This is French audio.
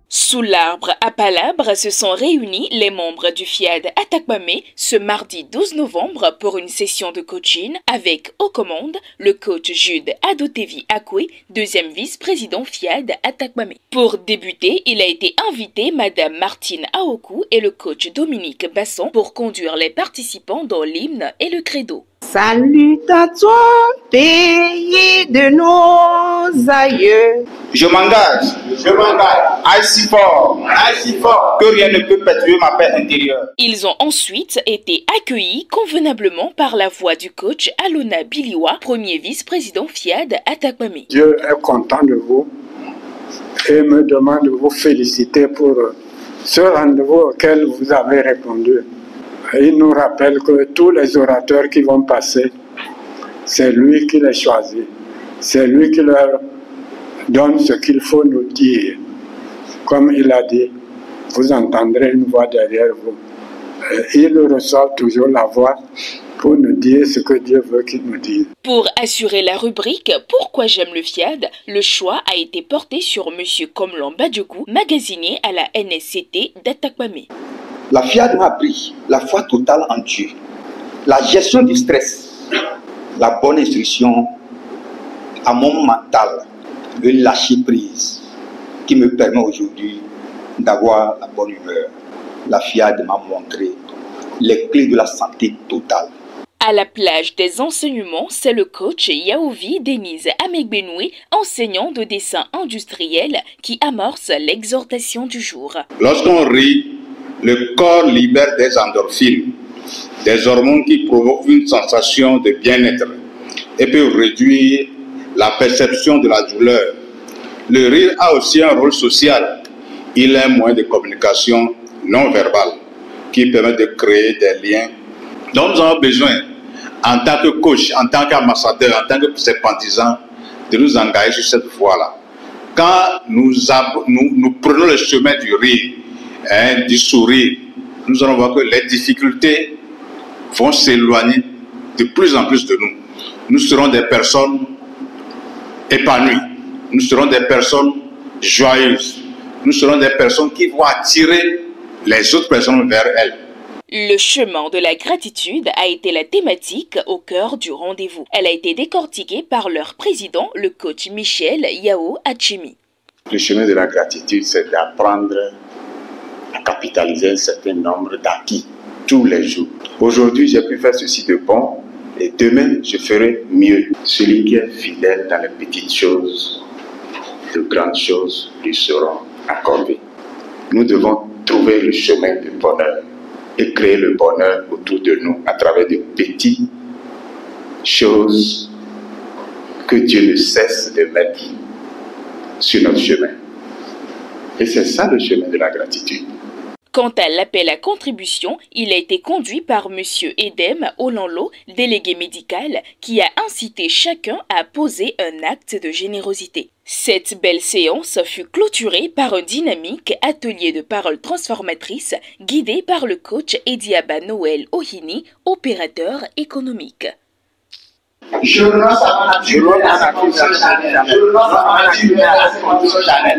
Sous l'arbre à palabres se sont réunis les membres du FIAD Atakpamé ce mardi 12 novembre pour une session de coaching avec aux commandes le coach Jude Adotevi Akwe, deuxième vice-président FIAD Atakpamé. Pour débuter, il a été invité Madame Martine Aoku et le coach Dominique Basson pour conduire les participants dans l'hymne et le credo. Salutations, pays de nos aïeux. Je m'engage si fort que rien ne peut perturber ma paix intérieure. Ils ont ensuite été accueillis convenablement par la voix du coach Alona Biliwa, premier vice-président FIAD Atakpamé. Dieu est content de vous et me demande de vous féliciter pour ce rendez-vous auquel vous avez répondu. Il nous rappelle que tous les orateurs qui vont passer, c'est lui qui les choisit. C'est lui qui leur donne ce qu'il faut nous dire. Comme il a dit, vous entendrez une voix derrière vous. Il ressort toujours la voix pour nous dire ce que Dieu veut qu'il nous dise. Pour assurer la rubrique « Pourquoi j'aime le FIAD ?», le choix a été porté sur M. Komlan Badjougou, magasinier à la NSCT d'Atakpamé. La FIAD m'a appris la foi totale en Dieu, la gestion du stress, la bonne instruction à mon mental, le lâcher prise qui me permet aujourd'hui d'avoir la bonne humeur. La FIAD m'a montré les clés de la santé totale. À la plage des enseignements, c'est le coach Yaovi Denise Amegbenoui, enseignant de dessin industriel, qui amorce l'exhortation du jour. Lorsqu'on rit, le corps libère des endorphines, des hormones qui provoquent une sensation de bien-être et peut réduire la perception de la douleur. Le rire a aussi un rôle social. Il est un moyen de communication non verbale qui permet de créer des liens dont nous avons besoin en tant que coach, en tant qu'ambassadeur, en tant que sympathisant, de nous engager sur cette voie-là. Quand nous prenons le chemin du rire, du sourire, nous allons voir que les difficultés vont s'éloigner de plus en plus de nous. Nous serons des personnes épanouies, nous serons des personnes joyeuses, nous serons des personnes qui vont attirer les autres personnes vers elles. Le chemin de la gratitude a été la thématique au cœur du rendez-vous. Elle a été décortiquée par leur président, le coach Michel Yao Achimi. Le chemin de la gratitude, c'est d'apprendre à capitaliser un certain nombre d'acquis tous les jours. Aujourd'hui, j'ai pu faire ceci de bon et demain, je ferai mieux. Celui qui est fidèle dans les petites choses, de grandes choses lui seront accordées. Nous devons trouver le chemin du bonheur et créer le bonheur autour de nous à travers de petites choses que Dieu ne cesse de mettre sur notre chemin. Et c'est ça le chemin de la gratitude. Quant à l'appel à contribution, il a été conduit par M. Edem Olanlo, délégué médical, qui a incité chacun à poser un acte de générosité. Cette belle séance fut clôturée par un dynamique atelier de paroles transformatrices guidé par le coach Ediaba Noël Ohini, opérateur économique. Je lance à ma nature Chanel.